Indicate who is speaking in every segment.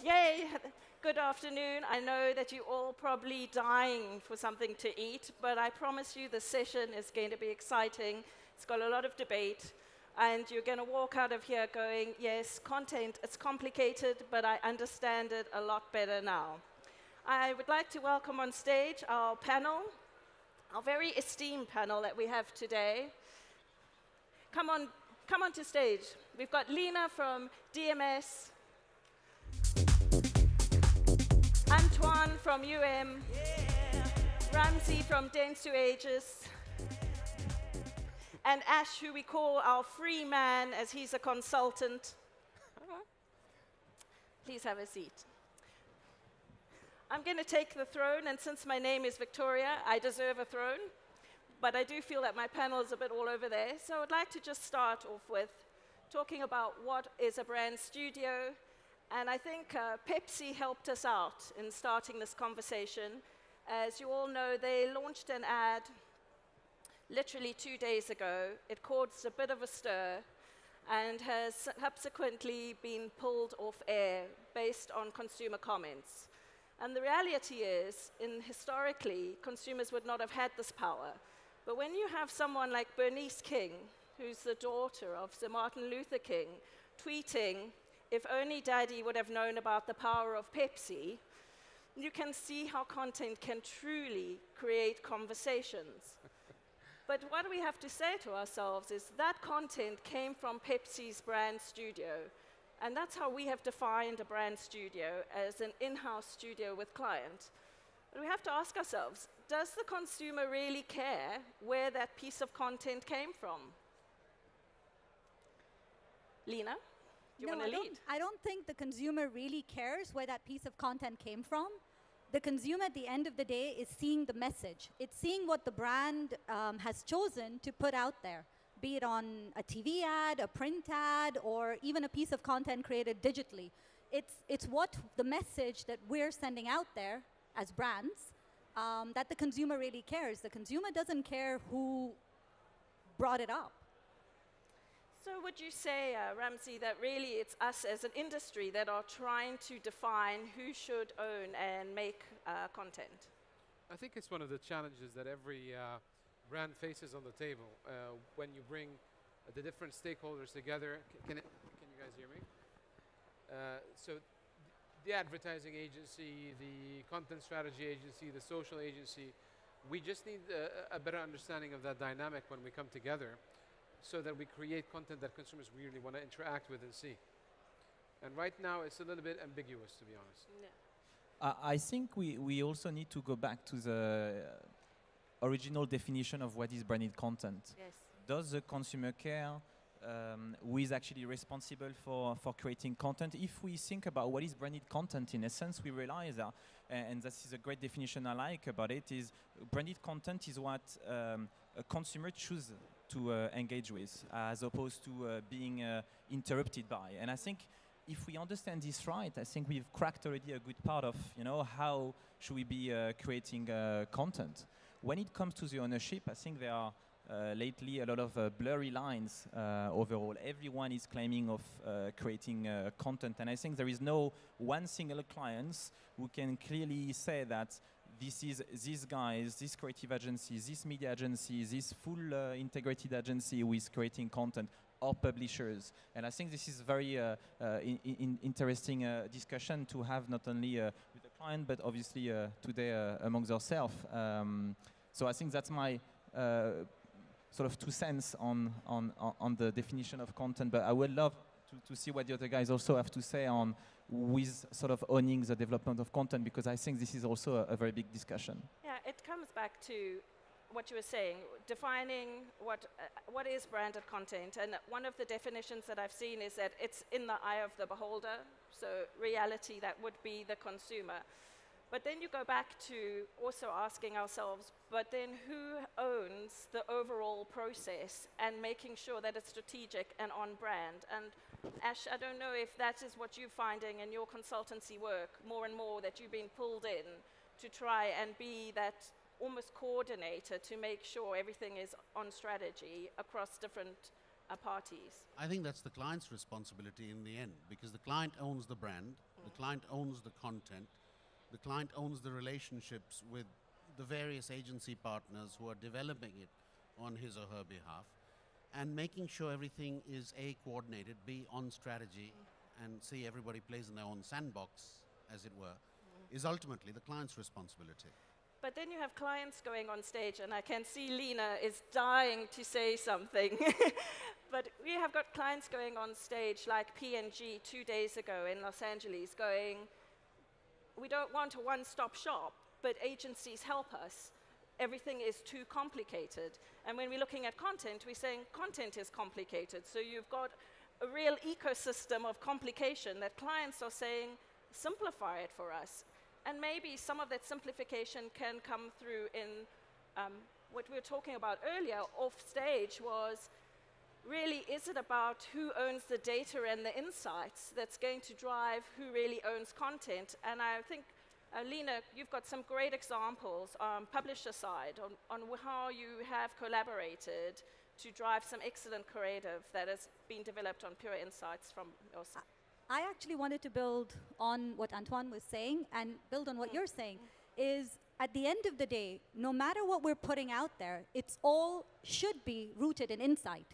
Speaker 1: Yay! Good afternoon. I know that you're all probably dying for something to eat, but I promise you the session is going to be exciting. It's got a lot of debate, and you're going to walk out of here going, yes, content, it's complicated, but I understand it a lot better now. I would like to welcome on stage our panel, our very esteemed panel that we have today. Come on to stage. We've got Leena from DMS, Antoine from UM, Ramzi from Dance to Aegis, and Ash, who we call our free man as he's a consultant. Please have a seat. I'm going to take the throne, and since my name is Victoria, I deserve a throne. But I do feel that my panel is a bit all over there. So I'd like to just start off with talking about what is a brand studio. And I think Pepsi helped us out in starting this conversation. As you all know, they launched an ad literally 2 days ago. It caused a bit of a stir and has subsequently been pulled off air based on consumer comments. And the reality is, historically, consumers would not have had this power. But when you have someone like Bernice King, who's the daughter of Sir Martin Luther King, tweeting, "If only Daddy would have known about the power of Pepsi," you can see how content can truly create conversations. But what we have to say to ourselves is that content came from Pepsi's brand studio. And that's how we have defined a brand studio, as an in-house studio with client. But we have to ask ourselves, does the consumer really care where that piece of content came from? Leena, do you want to lead?
Speaker 2: I don't think the consumer really cares where that piece of content came from. The consumer at the end of the day is seeing the message. It's seeing what the brand has chosen to put out there, be it on a TV ad, a print ad, or even a piece of content created digitally. It's what the message that we're sending out there as brands that the consumer really cares. The consumer doesn't care who brought it up.
Speaker 1: So would you say, Ramzi, that really it's us as an industry that are trying to define who should own and make content?
Speaker 3: I think it's one of the challenges that every brand faces on the table when you bring the different stakeholders together. Can you guys hear me? So the advertising agency, the content strategy agency, the social agency, we just need a better understanding of that dynamic when we come together so that we create content that consumers really want to interact with and see. And right now it's a little bit ambiguous, to be honest.
Speaker 1: Yeah.
Speaker 4: I think we also need to go back to the original definition of what is branded content.
Speaker 1: Yes.
Speaker 4: Does the consumer care? Who is actually responsible for creating content? If we think about what is branded content, in essence, we realize that, and this is a great definition I like about it, is branded content is what a consumer chooses to engage with, as opposed to being interrupted by. And I think if we understand this right, I think we've cracked already a good part of, how should we be creating content. When it comes to the ownership, I think there are lately a lot of blurry lines overall. Everyone is claiming of creating content, and I think there is no one single client who can clearly say that this is this guys, this creative agency, this media agency, this full integrated agency who is creating content, or publishers. And I think this is very interesting discussion to have not only with the client, but obviously today amongst ourselves. So I think that's my sort of 2 cents on the definition of content, but I would love to see what the other guys also have to say on with sort of owning the development of content, because I think this is also a very big discussion.
Speaker 1: Yeah, it comes back to what you were saying, defining what is branded content. And one of the definitions that I've seen is that it's in the eye of the beholder. So reality, that would be the consumer. But then you go back to also asking ourselves, but then who owns the overall process and making sure that it's strategic and on brand? And Ash, I don't know if that is what you're finding in your consultancy work more and more, that you've been pulled in to try and be that almost coordinator to make sure everything is on strategy across different parties?
Speaker 5: I think that's the client's responsibility in the end, because the client owns the brand, the client owns the content, the client owns the relationships with the various agency partners who are developing it on his or her behalf, and making sure everything is A, coordinated, B, on strategy, and C, everybody plays in their own sandbox, as it were, is ultimately the client's responsibility.
Speaker 1: But then you have clients going on stage, and I can see Leena is dying to say something. But we have got clients going on stage like P&G 2 days ago in Los Angeles going, we don't want a one-stop shop, but agencies help us. Everything is too complicated. And when we're looking at content, we're saying content is complicated. So you've got a real ecosystem of complication that clients are saying, simplify it for us. And maybe some of that simplification can come through in what we were talking about earlier off stage was, really, is it about who owns the data and the insights that's going to drive who really owns content? And I think, Leena, you've got some great examples on publisher side, on how you have collaborated to drive some excellent creative that has been developed on pure insights from your side.
Speaker 2: I actually wanted to build on what Antoine was saying and build on what you're saying, is at the end of the day, no matter what we're putting out there, it's all should be rooted in insight.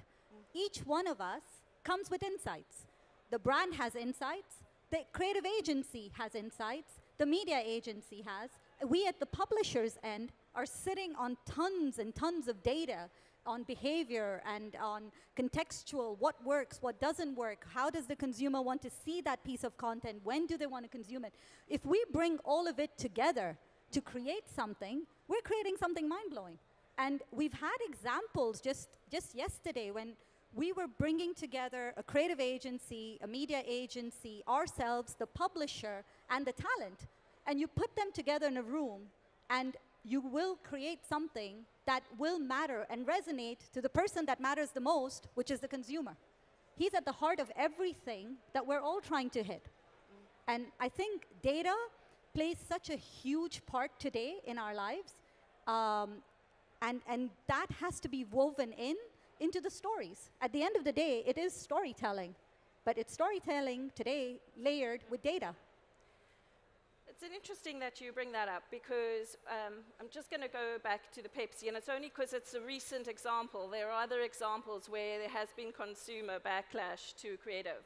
Speaker 2: Each one of us comes with insights. The brand has insights, the creative agency has insights, the media agency has. We at the publisher's end are sitting on tons and tons of data on behavior and on contextual, what works, what doesn't work, how does the consumer want to see that piece of content, when do they want to consume it. If we bring all of it together to create something, we're creating something mind-blowing. And we've had examples just yesterday when we were bringing together a creative agency, a media agency, ourselves, the publisher, and the talent. And you put them together in a room, and you will create something that will matter and resonate to the person that matters the most, which is the consumer. He's at the heart of everything that we're all trying to hit. And I think data plays such a huge part today in our lives, and that has to be woven into the stories. At the end of the day, it is storytelling, but it's storytelling today layered with data.
Speaker 1: It's interesting that you bring that up, because I'm just going to go back to the Pepsi, and it's only because it's a recent example. There are other examples where there has been consumer backlash to creative.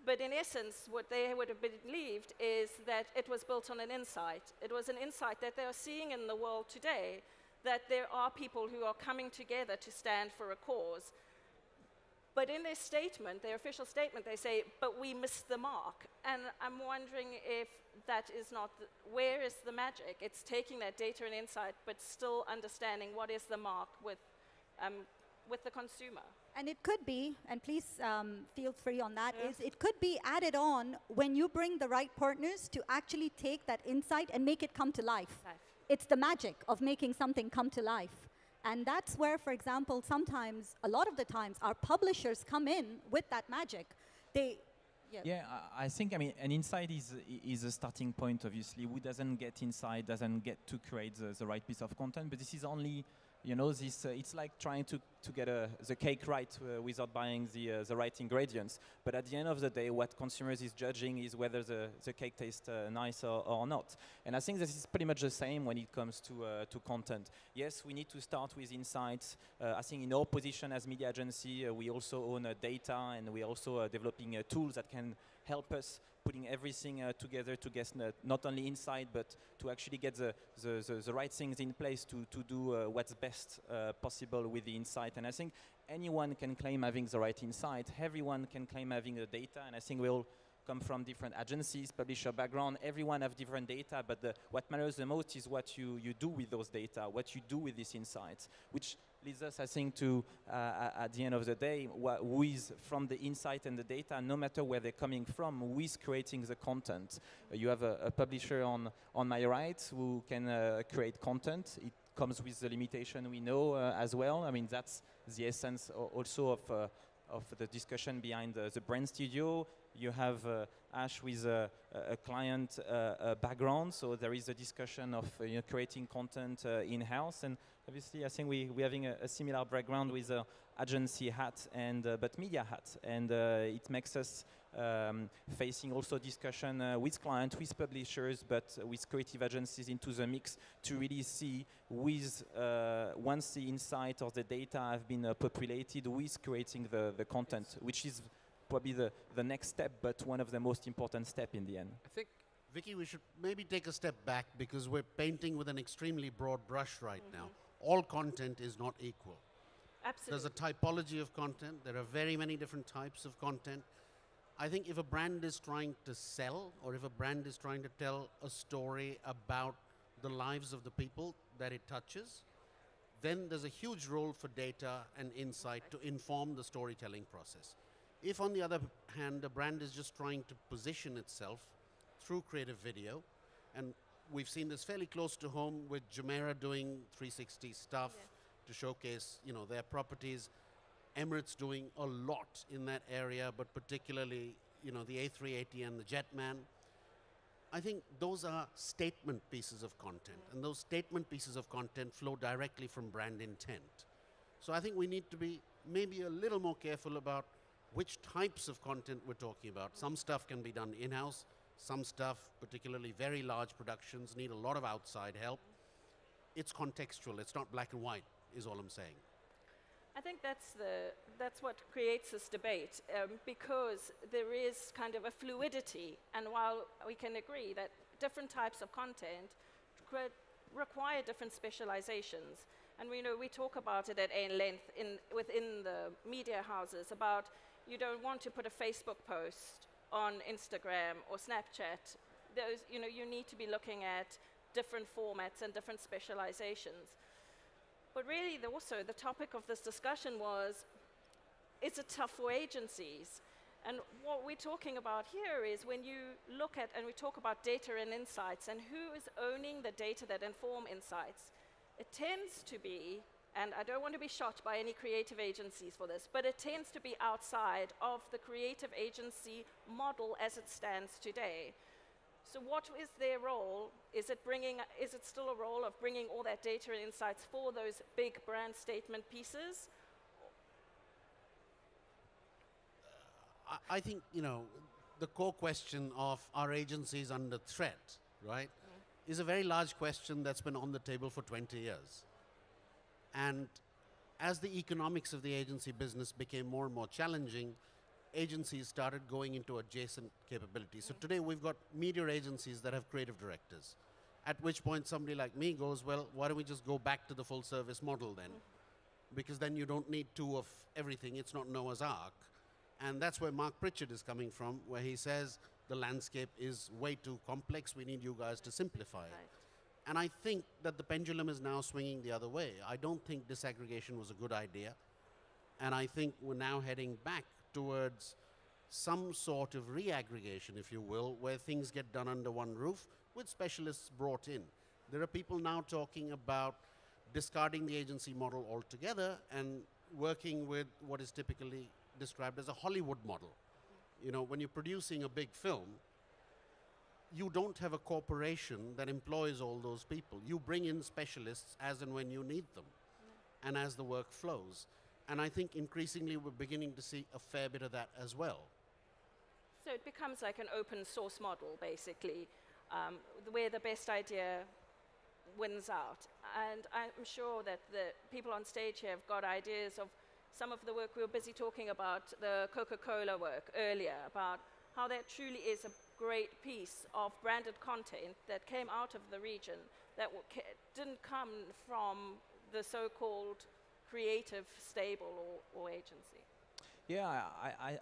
Speaker 1: But in essence, what they would have believed is that it was built on an insight. It was an insight that they are seeing in the world today, that there are people who are coming together to stand for a cause. But in their statement, their official statement, they say, but we missed the mark. And I'm wondering if that is not, where is the magic? It's taking that data and insight, but still understanding what is the mark with the consumer.
Speaker 2: And it could be, and please feel free on that, is it could be added on when you bring the right partners to actually take that insight and make it come to life. It's the magic of making something come to life. And that's where, for example, sometimes, a lot of the times, our publishers come in with that magic.
Speaker 4: I think, I mean, an insight is a starting point, obviously. Who doesn't get insight, doesn't get to create the right piece of content, but this is only, you know, this, it's like trying to get the cake right without buying the right ingredients. But at the end of the day, what consumers is judging is whether the cake tastes nice or not. And I think this is pretty much the same when it comes to content. Yes, we need to start with insights. I think in our position as media agency, we also own data, and we also developing tools that can help us putting everything together to get not only insight, but to actually get the right things in place to do what's best possible with the insight. And I think anyone can claim having the right insight. Everyone can claim having the data. And I think we all come from different agencies, publisher background. Everyone have different data, but what matters the most is what you do with those data, what you do with these insights, which leads us, I think, to, at the end of the day, who is from the insight and the data, no matter where they're coming from, who is creating the content. You have a publisher on my right who can create content. It comes with the limitation we know as well. I mean, that's the essence also of the discussion behind the brand studio. You have Ash with a client background, so there is a discussion of creating content in-house. And obviously, I think we're having a similar background with agency hat and but media hat, and it makes us facing also discussion with clients, with publishers, but with creative agencies into the mix to really see with once the insight or the data have been populated, who is creating the content, which is probably the next step, but one of the most important steps in the end.
Speaker 3: I think,
Speaker 5: Vicky, we should maybe take a step back because we're painting with an extremely broad brush right now. All content is not equal.
Speaker 1: Absolutely.
Speaker 5: There's a typology of content. There are very many different types of content. I think if a brand is trying to sell, or if a brand is trying to tell a story about the lives of the people that it touches, then there's a huge role for data and insight to inform the storytelling process. If, on the other hand, a brand is just trying to position itself through creative video, and we've seen this fairly close to home with Jumeirah doing 360 stuff to showcase, their properties. Emirates doing a lot in that area, but particularly, the A380 and the Jetman. I think those are statement pieces of content, and those statement pieces of content flow directly from brand intent. So I think we need to be maybe a little more careful about which types of content we're talking about. Some stuff can be done in-house. Some stuff, particularly very large productions, need a lot of outside help. It's contextual. It's not black and white, is all I'm saying.
Speaker 1: I think that's what creates this debate, because there is kind of a fluidity, and while we can agree that different types of content require different specializations, and we talk about it at length within the media houses about you don't want to put a Facebook post on Instagram or Snapchat. Those, you need to be looking at different formats and different specializations. But really, also, the topic of this discussion was, is it tough for agencies? And what we're talking about here is when you look at, and we talk about data and insights, and who is owning the data that inform insights, it tends to be, and I don't want to be shot by any creative agencies for this, but it tends to be outside of the creative agency model as it stands today. So what is their role? Is it still a role of bringing all that data and insights for those big brand statement pieces?
Speaker 5: I think, the core question of are agencies under threat, right, is a very large question that's been on the table for 20 years. And as the economics of the agency business became more and more challenging, agencies started going into adjacent capabilities. So today we've got media agencies that have creative directors, at which point somebody like me goes, well, why don't we just go back to the full service model then? Because then you don't need two of everything. It's not Noah's Ark. And that's where Mark Pritchard is coming from, where he says the landscape is way too complex. We need you guys to simplify it. And I think that the pendulum is now swinging the other way. I don't think disaggregation was a good idea. And I think we're now heading back towards some sort of reaggregation, if you will, where things get done under one roof with specialists brought in. There are people now talking about discarding the agency model altogether and working with what is typically described as a Hollywood model. When you're producing a big film, you don't have a corporation that employs all those people. You bring in specialists as and when you need them, and as the work flows. And I think increasingly we're beginning to see a fair bit of that as well.
Speaker 1: So it becomes like an open source model, basically, where the best idea wins out. And I'm sure that the people on stage here have got ideas of some of the work we were busy talking about, the Coca-Cola work earlier, about how that truly is a great piece of branded content that came out of the region that didn't come from the so-called creative stable or agency.
Speaker 4: Yeah,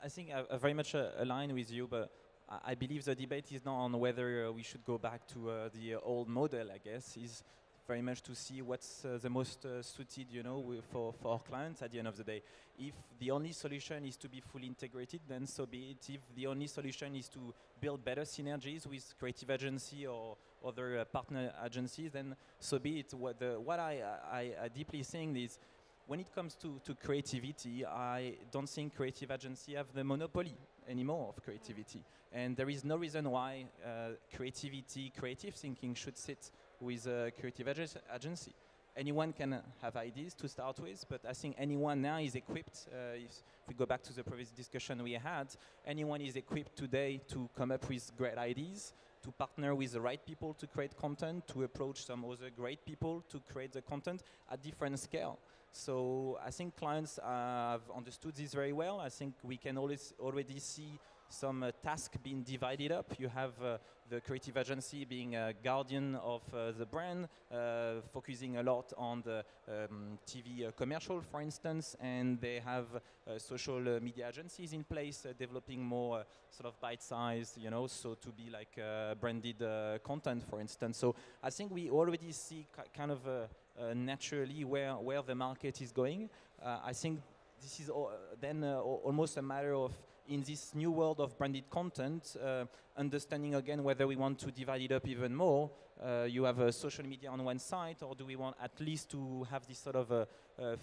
Speaker 4: I think I very much align with you, but I believe the debate is not on whether we should go back to the old model, I guess, is very much to see what's the most suited, for our clients at the end of the day. If the only solution is to be fully integrated, then so be it. If the only solution is to build better synergies with creative agency or other partner agencies, then so be it. What I deeply think is when it comes to creativity, I don't think creative agency have the monopoly anymore of creativity. And there is no reason why creativity, creative thinking should sit with a creative agency. Anyone can have ideas to start with, but I think anyone now is equipped, if we go back to the previous discussion we had, anyone is equipped today to come up with great ideas, to partner with the right people to create content, to approach some other great people to create the content at different scale. So I think clients have understood this very well. I think we can already see some tasks being divided up. You have the creative agency being a guardian of the brand, focusing a lot on the TV commercial, for instance, and they have social media agencies in place, developing more sort of bite-sized, you know, so to be like branded content, for instance. So I think we already see kind of naturally where the market is going. I think this is then almost a matter of, in this new world of branded content, understanding again whether we want to divide it up even more. You have social media on one side, or do we want at least to have this sort of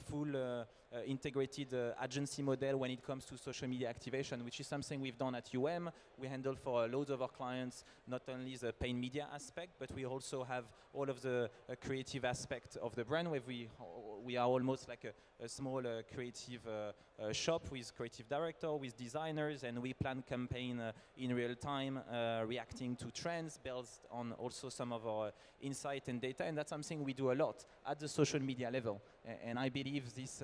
Speaker 4: full integrated agency model when it comes to social media activation, which is something we've done at UM. We handle for loads of our clients not only the paid media aspect, but we also have all of the creative aspect of the brand, where we are almost like a small creative shop with creative director, with designers, and we plan campaign in real time, reacting to trends based on also some of our insight and data, and that's something we do a lot at the social media level. And I believe this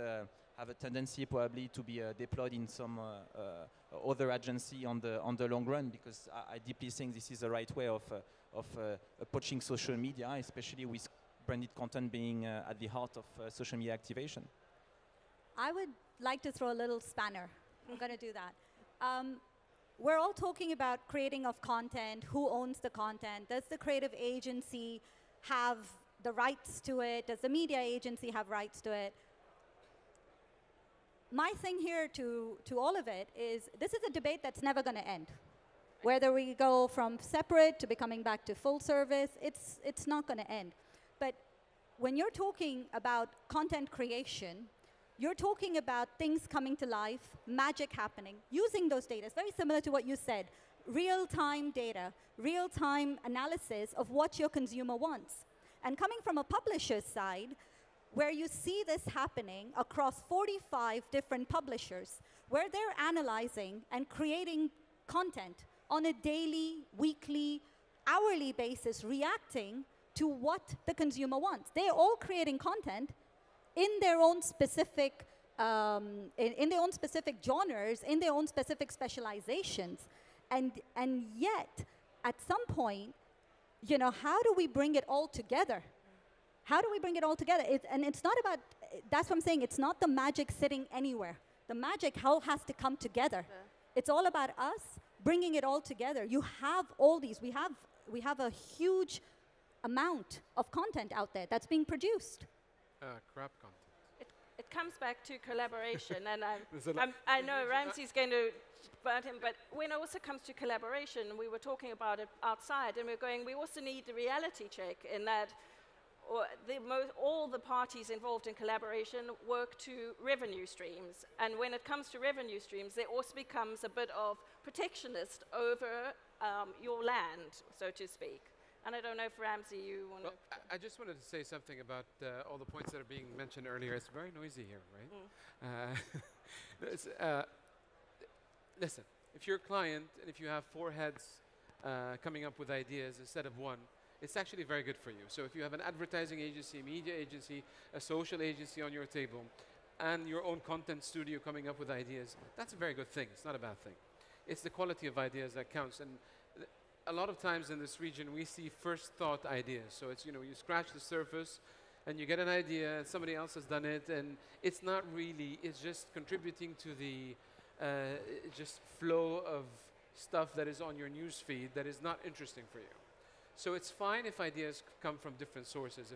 Speaker 4: have a tendency probably to be deployed in some other agency on the long run, because I deeply think this is the right way of approaching social media, especially with branded content being at the heart of social media activation.
Speaker 2: I would like to throw a little spanner. I'm going to do that. We're all talking about creating of content, who owns the content, does the creative agency have the rights to it, does the media agency have rights to it? My thing here to all of it is, this is a debate that's never going to end. Whether we go from separate to becoming back to full service, it's not going to end. But when you're talking about content creation, you're talking about things coming to life, magic happening, using those data. It's very similar to what you said. Real-time data, real-time analysis of what your consumer wants. And coming from a publisher's side, where you see this happening across 45 different publishers, where they're analyzing and creating content on a daily, weekly, hourly basis, reacting to what the consumer wants. They're all creating content in their own specific, in their own specific genres, in their own specific specializations. And yet, at some point, you know, how do we bring it all together? How do we bring it all together? And it's not about, that's what I'm saying, it's not the magic sitting anywhere. The magic all has to come together. Yeah. It's all about us bringing it all together. You have all these, we have a huge amount of content out there that's being produced.
Speaker 3: Crap content.
Speaker 1: It comes back to collaboration, and I know Ramzi's going to burn him, but when it also comes to collaboration, we were talking about it outside, and we're going, we also need the reality check in that all the parties involved in collaboration work to revenue streams. And when it comes to revenue streams, there also becomes a bit of protectionist over your land, so to speak. And I don't know if Ramzi, you want to...
Speaker 3: I just wanted to say something about all the points that are being mentioned earlier. It's very noisy here, right? Listen, if you're a client and if you have 4 heads coming up with ideas instead of one, it's actually very good for you. So if you have an advertising agency, media agency, a social agency on your table, and your own content studio coming up with ideas, that's a very good thing. It's not a bad thing. It's the quality of ideas that counts. And a lot of times in this region, we see first thought ideas. So it's, you know, you scratch the surface and you get an idea and somebody else has done it, and it's not really, it's just contributing to the just flow of stuff that is on your news feed that is not interesting for you. So it's fine if ideas come from different sources.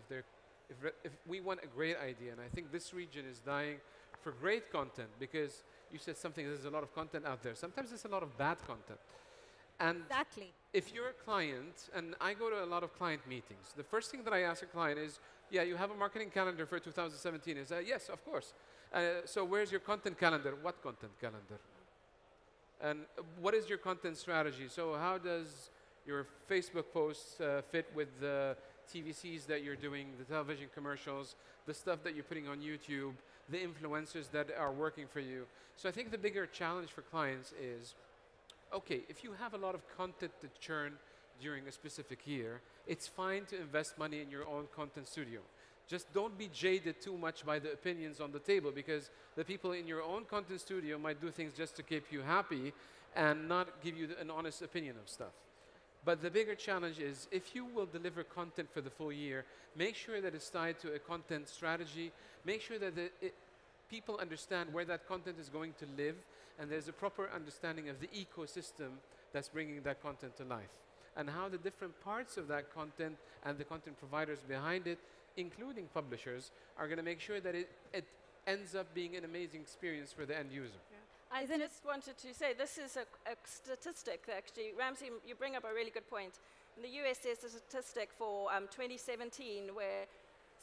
Speaker 3: If we want a great idea, and I think this region is dying for great content, because you said something, there's a lot of content out there. Sometimes there's a lot of bad content. And
Speaker 2: Exactly.
Speaker 3: if you're a client, and I go to a lot of client meetings, the first thing that I ask a client is, yeah, you have a marketing calendar for 2017. Is yes, of course. So where's your content calendar? What content calendar? And what is your content strategy? So how does your Facebook posts fit with the TVCs that you're doing, the television commercials, the stuff that you're putting on YouTube, the influencers that are working for you? So I think the bigger challenge for clients is, okay, if you have a lot of content to churn during a specific year, it's fine to invest money in your own content studio. Just don't be jaded too much by the opinions on the table, because the people in your own content studio might do things just to keep you happy and not give you an honest opinion of stuff. But the bigger challenge is, if you will deliver content for the full year, make sure that it's tied to a content strategy. Make sure that people understand where that content is going to live, and there's a proper understanding of the ecosystem that's bringing that content to life, and how the different parts of that content and the content providers behind it, including publishers, are going to make sure that it ends up being an amazing experience for the end user.
Speaker 1: I just wanted to say, this is a statistic, actually. Ramzi, you bring up a really good point. In the US, there's a statistic for 2017 where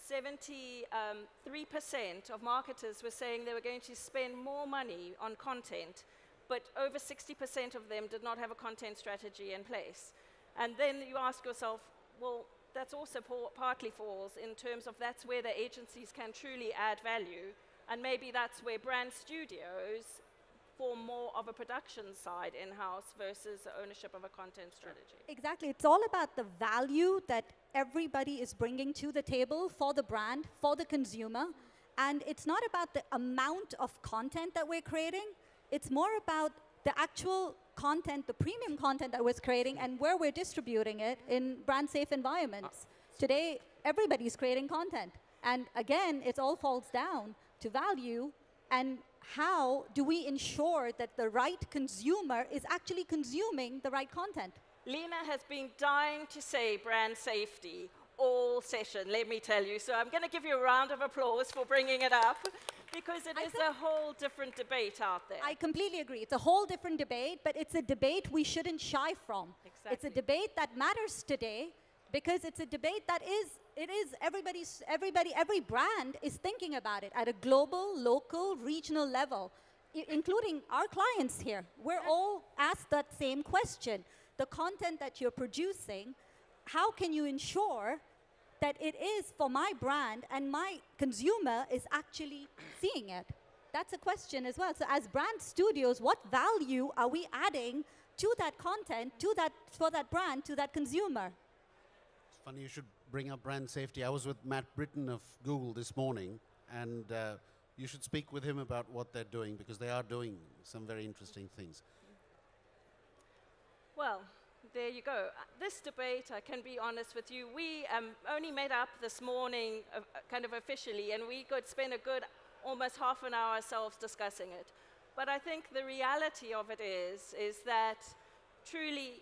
Speaker 1: 73% of marketers were saying they were going to spend more money on content, but over 60% of them did not have a content strategy in place. And then you ask yourself, well, that's also partly falls in terms of that's where the agencies can truly add value, and maybe that's where brand studios form more of a production side in-house versus the ownership of a content strategy.
Speaker 2: Exactly. It's all about the value that everybody is bringing to the table for the brand, for the consumer. And it's not about the amount of content that we're creating. It's more about the actual content, the premium content that we're creating, and where we're distributing it in brand-safe environments. Today, everybody's creating content. And again, it all falls down to value, and how do we ensure that the right consumer is actually consuming the right content?
Speaker 1: Leena has been dying to say brand safety all session, let me tell you. So I'm going to give you a round of applause for bringing it up, because it is a whole different debate out there.
Speaker 2: I completely agree. It's a whole different debate, but it's a debate we shouldn't shy from.
Speaker 1: Exactly.
Speaker 2: It's a debate that matters today, because it's a debate that every brand is thinking about it at a global, local, regional level, including our clients here. We're all asked that same question. The content that you're producing, how can you ensure that it is for my brand and my consumer is actually seeing it? That's a question as well. So as brand studios, what value are we adding to that content, for that brand, to that consumer?
Speaker 5: It's funny you should bring up brand safety. I was with Matt Britton of Google this morning, and you should speak with him about what they're doing, because they are doing some very interesting things.
Speaker 1: Well, there you go. This debate, I can be honest with you, we only met up this morning kind of officially, and we could spend a good almost half an hour ourselves discussing it. But I think the reality of it is that truly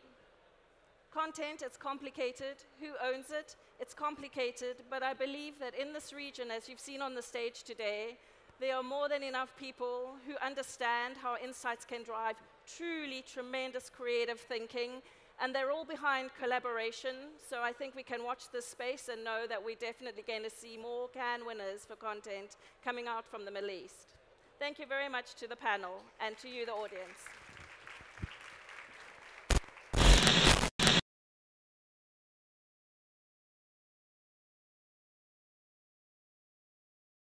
Speaker 1: content, it's complicated. Who owns it? It's complicated, but I believe that in this region, as you've seen on the stage today, there are more than enough people who understand how insights can drive truly tremendous creative thinking, and they're all behind collaboration. So I think we can watch this space and know that we're definitely going to see more Cannes winners for content coming out from the Middle East. Thank you very much to the panel and to you, the audience.